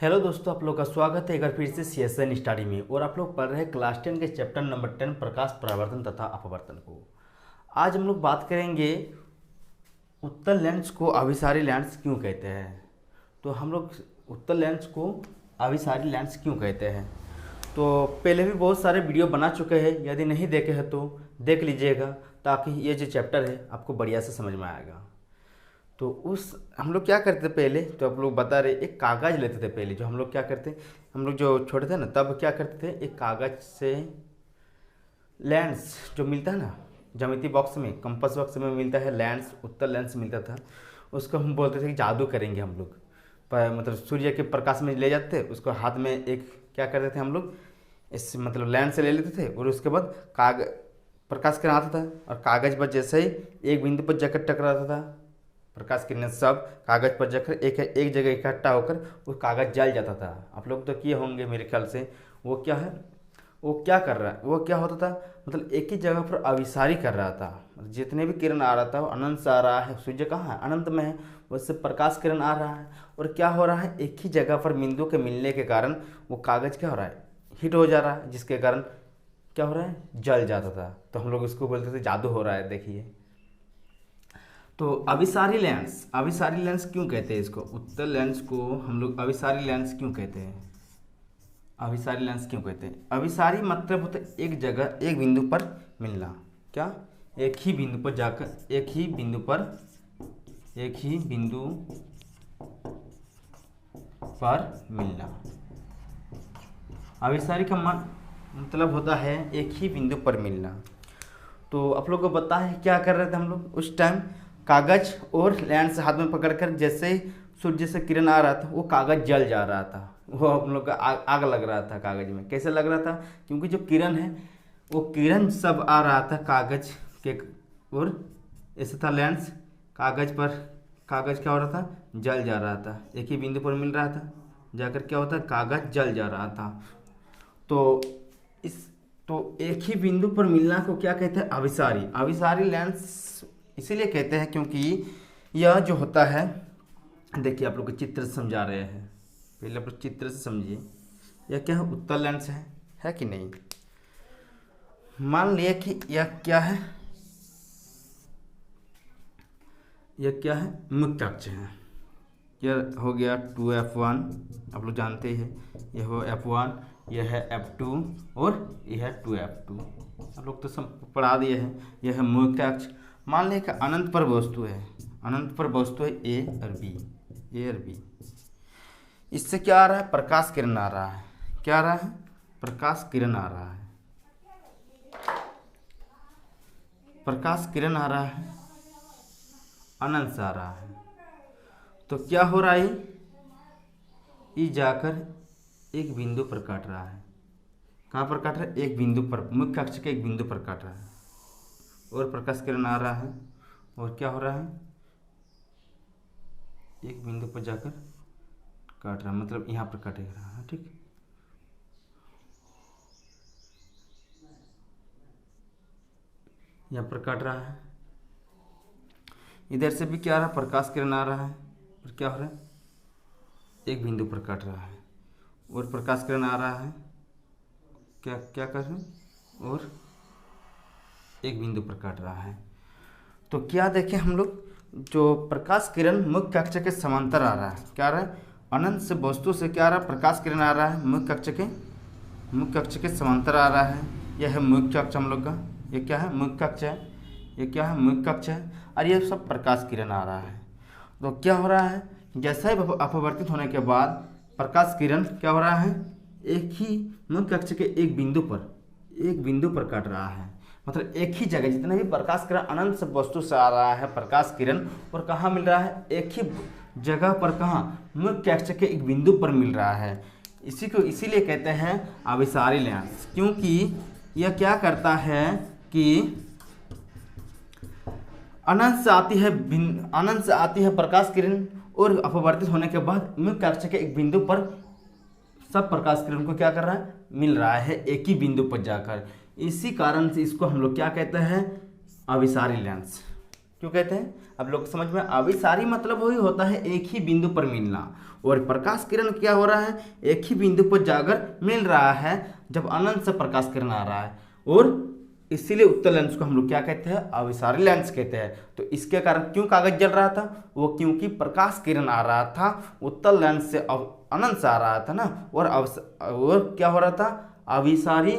Hello दोस्तों, आप लोग का स्वागत है एक बार फिर से CSN स्टडी में। और आप लोग पढ़ रहे हैं क्लास 10 के चैप्टर नंबर 10 प्रकाश परावर्तन तथा अपवर्तन को। आज हम लोग बात करेंगे उत्तल लेंस को अभिसारी लेंस क्यों कहते हैं। तो हम लोग उत्तल लेंस को अभिसारी लेंस क्यों कहते हैं, तो पहले भी बहुत सारे वीडियो बना चुके हैं। यदि नहीं देखे हैं तो देख लीजिएगा, ताकि ये जो चैप्टर है आपको बढ़िया से समझ में आएगा। तो हम लोग क्या करते थे पहले, तो आप लोग बता रहे, एक कागज़ लेते थे पहले। जो हम लोग क्या करते, हम लोग जो छोटे थे ना, तब क्या करते थे, एक कागज़ से लेंस जो मिलता है ना ज्यामिति बॉक्स में, कंपास बॉक्स में मिलता है लेंस, उत्तल लेंस मिलता था। उसको हम बोलते थे कि जादू करेंगे हम लोग। मतलब सूर्य के प्रकाश में ले जाते थे उसको, हाथ में एक क्या करते थे हम लोग, इस मतलब लेंस से ले लेते थे और उसके बाद प्रकाश किरण आता था और कागज़ पर जैसे ही एक बिंदु पर जाकर टकराता था, प्रकाश किरणें सब कागज़ पर जाकर एक जगह इकट्ठा होकर वो कागज़ जल जाता था। आप लोग तो किए होंगे मेरे ख्याल से। वो क्या है, वो क्या कर रहा है, वो क्या होता था, मतलब एक ही जगह पर अभिसारी कर रहा था। जितने भी किरण आ रहा था वो अनंत से आ रहा है। सूर्य कहाँ है, अनंत में है, उससे प्रकाश किरण आ रहा है और क्या हो रहा है, एक ही जगह पर बिंदु के मिलने के कारण वो कागज़ क्या हो रहा है, हीट हो जा रहा है, जिसके कारण क्या हो रहा है, जल जाता था। तो हम लोग इसको बोलते थे जादू हो रहा है। देखिए, तो अभिसारी लेंस क्यों कहते हैं इसको, उत्तल लेंस को हम लोग अभिसारी लेंस क्यों कहते हैं, अभिसारी लेंस क्यों कहते हैं। अभिसारी मतलब होता है एक जगह, एक बिंदु पर मिलना। क्या, एक ही बिंदु पर जाकर, एक ही बिंदु पर मिलना। अभिसारी का मतलब होता है एक ही बिंदु पर मिलना। तो आप लोगों को पता है क्या कर रहे थे हम लोग उस टाइम, कागज़ और लेंस हाथ में पकड़कर जैसे ही सूर्य से किरण आ रहा था वो कागज़ जल जा रहा था। वो हम लोग का आग लग रहा था कागज़ में। कैसे लग रहा था, क्योंकि जो किरण है वो किरण सब आ रहा था कागज़ के, और ऐसे था लेंस, कागज़ क्या हो रहा था, जल जा रहा था। एक ही बिंदु पर मिल रहा था, जाकर क्या होता, कागज़ जल जा रहा था। तो एक ही बिंदु पर मिलना को क्या कहते हैं, अभिसारी लेंस इसीलिए कहते हैं क्योंकि यह जो होता है, देखिए आप लोग को चित्र से समझा रहे हैं। पहले आप लोग चित्र से समझिए, यह क्या है, उत्तल लेंस है कि नहीं। मान लिया कि यह क्या है, मुख्य अक्ष है। यह हो गया 2F1, आप लोग जानते हैं, यह हो F1, यह है F2 और यह है 2F2। आप लोग तो सब पढ़ा दिए हैं। यह है मुख्य अक्ष। मान लें कि अनंत पर वस्तु है, A और B। इससे क्या आ रहा है, प्रकाश किरण आ रहा है। क्या आ रहा है, प्रकाश किरण आ रहा है, अनंत से आ रहा है। तो क्या हो रहा है, ये जाकर एक बिंदु पर काट रहा है। कहाँ पर काट रहा है, एक बिंदु पर, मुख्य अक्ष के एक बिंदु पर काट रहा है और प्रकाश किरण आ रहा है। और क्या हो रहा है, एक बिंदु पर जाकर काट रहा है, मतलब यहाँ पर काट रहा है। ठीक, यहाँ पर काट रहा है। इधर से भी क्या आ रहा है, प्रकाश किरण आ रहा है और क्या हो रहा है, एक बिंदु पर काट रहा है और प्रकाश किरण आ रहा है, क्या कर रहे हैं, और एक बिंदु पर काट रहा है। तो क्या देखें हम लोग, जो प्रकाश किरण मुख्य अक्ष के समांतर आ रहा है, क्या आ रहा है, अनंत से वस्तु से क्या आ रहा है, प्रकाश किरण आ रहा है, मुख्य अक्ष के समांतर आ रहा है। यह है मुख्य अक्ष हम लोग का, ये क्या है, मुख्य अक्ष है, ये क्या है, मुख्य अक्ष है, और ये सब प्रकाश किरण आ रहा है। तो क्या हो रहा है, जैसा ही अपवर्तित होने के बाद प्रकाश किरण क्या हो रहा है, एक ही मुख्य अक्ष के एक बिंदु पर काट रहा है। मतलब एक ही जगह, जितने भी प्रकाश किरण अनंत से वस्तु से आ रहा है प्रकाश किरण, और कहाँ मिल रहा है, एक ही जगह पर, कहाँ, मुख्य अक्ष के एक बिंदु पर मिल रहा है। इसीलिए कहते हैं अभिसारी लेंस, क्योंकि यह क्या करता है कि अनंत से आती है प्रकाश किरण, और अपवर्तित होने के बाद मुख्य अक्ष के एक बिंदु पर सब प्रकाश किरण को क्या कर रहा है, मिल रहा है एक ही बिंदु पर जाकर। इसी कारण से इसको हम लोग क्या कहते हैं, अभिसारी लेंस। क्यों कहते हैं? अब लोग समझ में, अभिसारी मतलब वही होता है एक ही बिंदु पर मिलना, और प्रकाश किरण क्या हो रहा है, एक ही बिंदु पर जाकर मिल रहा है जब अनंत से प्रकाश किरण आ रहा है, और इसीलिए उत्तल लेंस को हम लोग क्या कहते हैं, अभिसारी लेंस कहते हैं। तो इसके कारण क्यों कागज जल रहा था, वो क्योंकि प्रकाश किरण आ रहा था उत्तल लेंस से, अनंत से आ रहा था ना, और क्या हो रहा था, अभिसारी,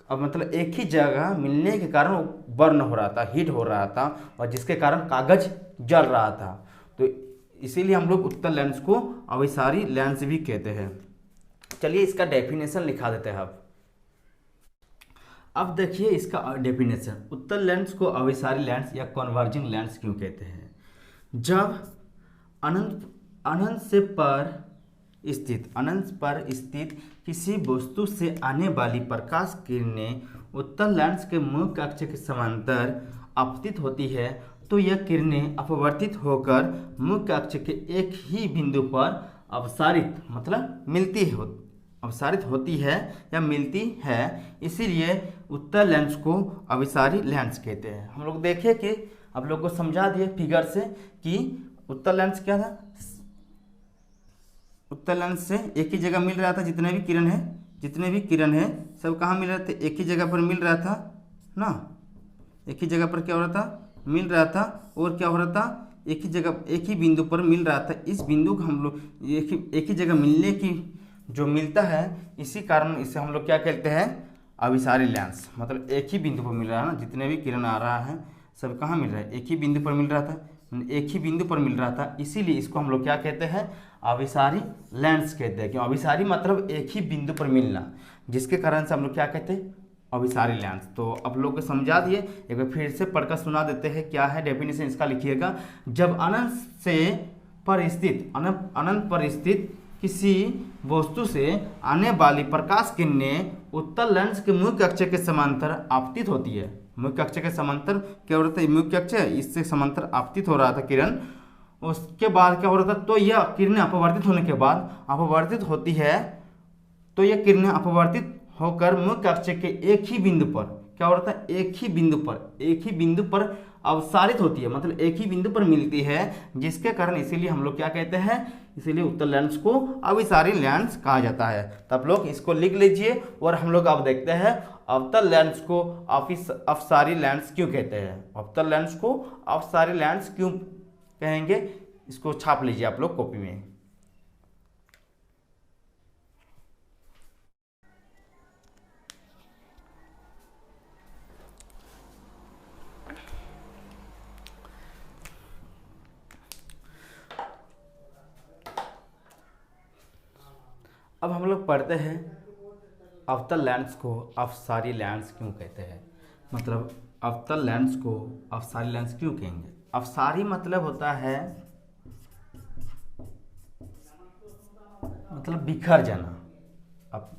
अब मतलब एक ही जगह मिलने के कारण वो बर्न हो रहा था, हीट हो रहा था, और जिसके कारण कागज जल रहा था। तो इसीलिए हम लोग उत्तल लेंस को अभिसारी लेंस भी कहते हैं। चलिए इसका डेफिनेशन लिखा देते हैं। अब देखिए इसका डेफिनेशन, उत्तल लेंस को अभिसारी लेंस या कन्वर्जिंग लेंस क्यों कहते हैं? जब अनंत पर स्थित किसी वस्तु से आने वाली प्रकाश किरणें उत्तल लेंस के मुख्य अक्ष के समांतर आपतित होती है, तो यह किरणें अपवर्तित होकर मुख्य अक्ष के एक ही बिंदु पर अपसारित मतलब अपसारित होती है या मिलती है। इसीलिए उत्तल लेंस को अभिसारी लेंस कहते हैं। हम लोग देखें कि आप लोग को समझा दिए फिगर से कि उत्तल लेंस क्या था, उत्तल लेंस से एक ही जगह मिल रहा था, जितने भी किरण है सब कहाँ मिल रहे थे, एक ही जगह पर मिल रहा था ना, एक ही जगह पर क्या हो रहा था, मिल रहा था, और क्या हो रहा था, एक ही जगह एक ही बिंदु पर मिल रहा था। इस बिंदु को हम लोग एक ही जगह मिलने की जो मिलता है, इसी कारण इसे हम लोग क्या कहते हैं, अभिसारी लेंस। मतलब एक ही बिंदु पर मिल रहा है ना, जितने भी किरण आ रहा है सब कहाँ मिल रहा है, एक ही बिंदु पर मिल रहा था, एक ही बिंदु पर मिल रहा था, इसीलिए इसको हम लोग क्या कहते हैं, अभिसारी लेंस कहते हैं। क्यों? अभिसारी मतलब एक ही बिंदु पर मिलना, जिसके कारण से हम लोग क्या कहते हैं, अभिसारी लेंस। तो आप लोग को समझा दिए, एक बार फिर से पढ़कर सुना देते हैं क्या है डेफिनेशन इसका, लिखिएगा। जब अनंत पर स्थित किसी वस्तु से आने वाली प्रकाश किरणें उत्तल लेंस के मुख्य अक्ष के समांतर आपतित होती है, मुख्य अक्ष के समांतर क्या हो रहा था, मुख्य अक्ष इससे समांतर आपतित हो रहा था किरण, उसके बाद क्या हो रहा था, तो यह किरणें अपवर्तित होने के बाद अपवर्तित होती है, तो यह किरणें अपवर्तित होकर मुख्य अक्ष के एक ही बिंदु पर क्या हो रहा था, एक ही बिंदु पर अवसारित होती है, मतलब एक ही बिंदु पर मिलती है, जिसके कारण इसीलिए हम लोग क्या कहते हैं, इसीलिए उत्तल लेंस को अभिसारी लेंस कहा जाता है। तो आप लोग इसको लिख लीजिए, और हम लोग अब देखते हैं अवतल लेंस को अपसारी लेंस क्यों कहते हैं। अवतल लेंस को अपसारी लेंस क्यों कहेंगे, इसको छाप लीजिए आप लोग कॉपी में। अब हम लोग पढ़ते हैं अवतल लेंस को अपसारी लेंस क्यों कहते हैं। मतलब अवतल लेंस को अपसारी लेंस क्यों कहेंगे। अपसारी मतलब होता है मतलब बिखर जाना, अब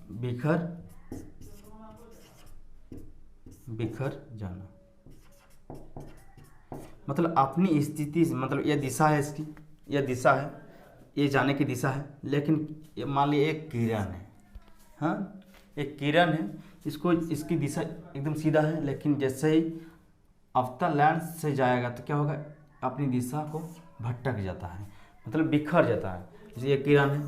बिखर जाना मतलब अपनी स्थिति से, मतलब यह दिशा है इसकी, यह दिशा है, ये जाने की दिशा है, लेकिन मान लीजिए एक किरण है, हाँ एक किरण है, इसकी दिशा एकदम सीधा है, लेकिन जैसे ही अवतल लेंस से जाएगा तो क्या होगा, अपनी दिशा को भटक जाता है, मतलब बिखर जाता है। जैसे ये किरण है,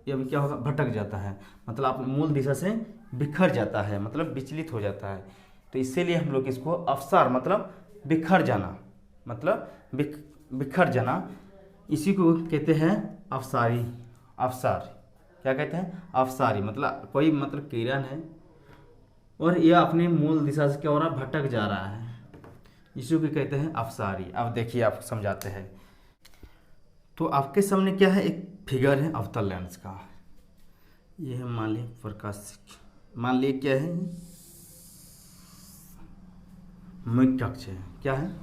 ये अभी क्या होगा, भटक जाता है, मतलब अपनी मूल दिशा से बिखर जाता है, मतलब विचलित हो जाता है। तो इसीलिए हम लोग इसको अपसार मतलब बिखर जाना, मतलब बिखर जाना, इसी को कहते हैं अपसारी। अपसार क्या कहते हैं, अपसारी मतलब कोई मतलब किरण है और यह अपनी मूल दिशा से क्या हो रहा है, भटक जा रहा है, इसी को कहते हैं अपसारी। अब देखिए आप समझाते हैं। तो आपके सामने क्या है, एक फिगर है अवतल लेंस का, यह है मान लीजिए प्रकाश, मान लीजिए क्या है, मुख्य अक्ष है, क्या है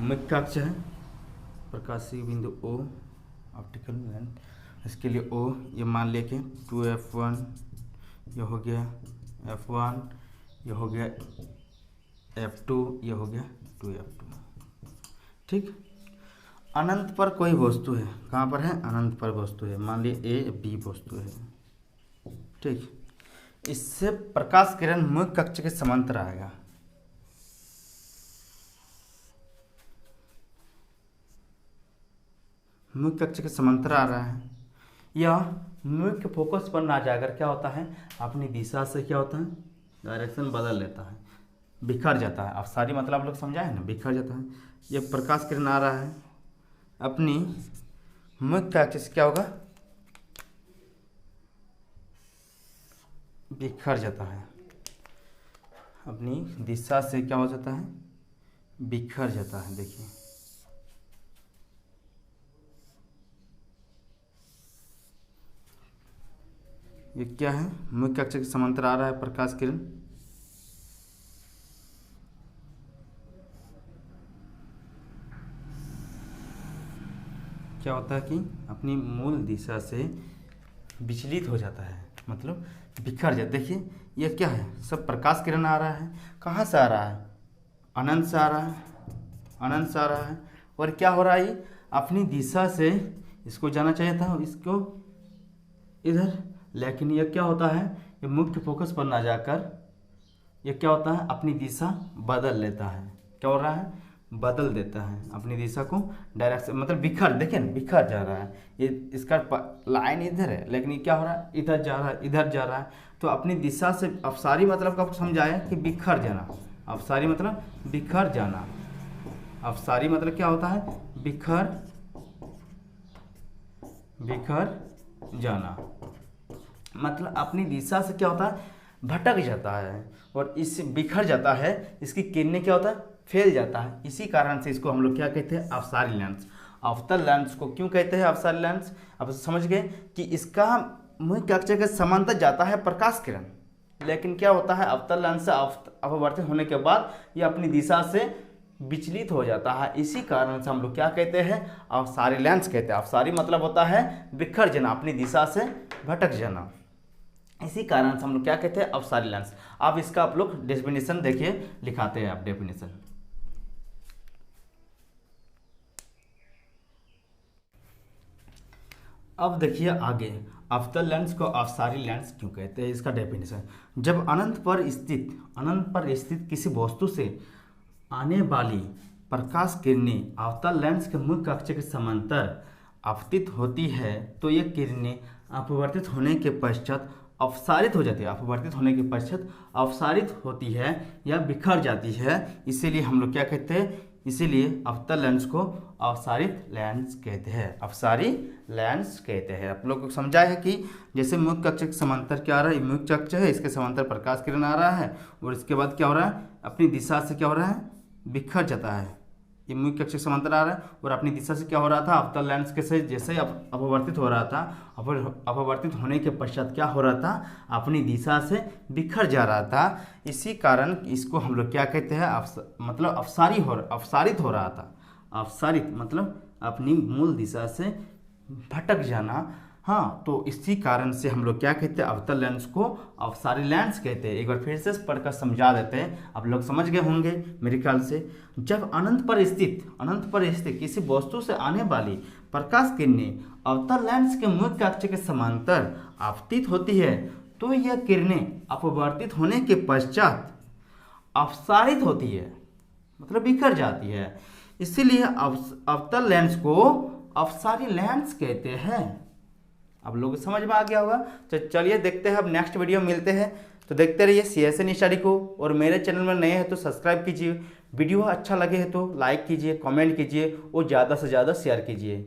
मुख्य अक्ष है, प्रकाशीय बिंदु O, ऑप्टिकल लेंस, इसके लिए O, ये मान लेके 2f1, ये हो गया f1, ये हो गया f2, ये हो गया 2f2, ठीक। अनंत पर कोई वस्तु है, कहाँ पर है, अनंत पर वस्तु है, मान लीजिए A B वस्तु है, ठीक। इससे प्रकाश किरण मुख्य अक्ष के समांतर आएगा, मुख्य अक्ष के समांतर आ रहा है, या मुख्य फोकस पर ना जाकर क्या होता है, अपनी दिशा से क्या होता है, डायरेक्शन बदल लेता है, बिखर जाता है। अपसारी मतलब आप लोग समझाए ना, बिखर जाता है। ये प्रकाश किरण आ रहा है, अपनी मुख्य अक्ष से क्या होगा, बिखर जाता है, अपनी दिशा से क्या हो जाता है, बिखर जाता है। देखिए ये क्या है, मुख्य अक्ष के समांतर आ रहा है प्रकाश किरण। क्या होता है कि अपनी मूल दिशा से विचलित हो जाता है, मतलब बिखर जाता। देखिए ये क्या है, सब प्रकाश किरण आ रहा है, कहाँ से आ रहा है, अनंत से आ रहा है, अनंत से आ रहा है। और क्या हो रहा है, ये अपनी दिशा से इसको जाना चाहिए था, इसको इधर, लेकिन ये क्या होता है, ये मुख्य फोकस पर ना जाकर ये क्या होता है, अपनी दिशा बदल लेता है। क्या हो रहा है, बदल देता है अपनी दिशा को, डायरेक्शन मतलब बिखर, देखिए ना बिखर जा रहा है। ये इसका लाइन इधर है, लेकिन ये क्या हो रहा है, इधर जा रहा है, इधर जा रहा है। तो अपनी दिशा से अपसारी मतलब का समझाया कि बिखर जाना, अपसारी मतलब बिखर जाना। अपसारी मतलब क्या होता है, बिखर, बिखर जाना, मतलब अपनी दिशा से क्या होता है, भटक जाता है और इससे बिखर जाता है, इसकी किरणें क्या होता है, फैल जाता है। इसी कारण से इसको हम लोग क्या कहते हैं, अवसारी लेंस। अवतल लेंस को क्यों कहते हैं अवसारी लेंस, अब समझ गए कि इसका मुख्य अक्ष के समांतर जाता है प्रकाश किरण, लेकिन क्या होता है, अवतल लेंस से अपवर्तित होने के बाद ये अपनी दिशा से विचलित हो जाता है। इसी कारण से हम लोग क्या कहते हैं, अवसारी लेंस कहते हैं। अवसारी मतलब होता है बिखर जाना, अपनी दिशा से भटक जाना। इसी कारण से हम लोग क्या कहते हैं, अवसारी लेंस। अब इसका आप लोग डेफिनेशन देखिए, लिखाते हैं आप डेफिनेशन। अब देखिए आगे, अवतल लेंस को अवसारी लेंस क्यों कहते हैं, इसका डेफिनेशन। जब अनंत पर स्थित किसी वस्तु से आने वाली प्रकाश किरणें अवतल लेंस के मुख्य अक्ष के समांतर आपतित होती है, तो ये किरणें अपवर्तित होने के पश्चात अपसारित हो जाती है, अपवर्तित होने के पश्चात अपसारित होती है या बिखर जाती है। इसीलिए हम लोग क्या कहते हैं, इसीलिए अवतल लेंस को अपसारित लेंस कहते हैं, अपसारी लेंस कहते हैं। आप लोग को समझा है कि जैसे मुख्य अक्ष के समांतर क्या आ रहा है, मुख्य अक्ष है, इसके समांतर प्रकाश किरण आ रहा है और इसके बाद क्या हो रहा है, अपनी दिशा से क्या हो रहा है, बिखर जाता है। ये मुख्य अक्ष के समांतर आ रहा है और अपनी दिशा से क्या हो रहा था, अवतल लेंस के से जैसे अपवर्तित हो रहा था, अपवर्तित होने के पश्चात क्या हो रहा था, अपनी दिशा से बिखर जा रहा था। इसी कारण इसको हम लोग क्या कहते हैं, मतलब अपसारित हो रहा था। अपसारित मतलब अपनी मूल दिशा से भटक जाना। हाँ, तो इसी कारण से हम लोग क्या कहते हैं, अवतल लेंस को अवसारी लेंस कहते हैं। एक बार फिर से पढ़कर समझा देते हैं, आप लोग समझ गए होंगे मेरे ख्याल से। जब अनंत पर स्थित किसी वस्तु से आने वाली प्रकाश किरणें अवतल लेंस के मुख्य अक्ष के समांतर आपतित होती है, तो यह किरणें अपवर्तित होने के पश्चात अपसारित होती है, मतलब बिखर जाती है। इसीलिए अवतल लेंस को अवसारी लेंस कहते हैं। अब लोग समझ में आ गया होगा। तो चलिए देखते हैं, अब नेक्स्ट वीडियो मिलते हैं। तो देखते रहिए CSN स्टडी को, और मेरे चैनल में नए हैं तो सब्सक्राइब कीजिए। वीडियो अच्छा लगे है तो लाइक कीजिए, कमेंट कीजिए और ज़्यादा से ज़्यादा शेयर कीजिए।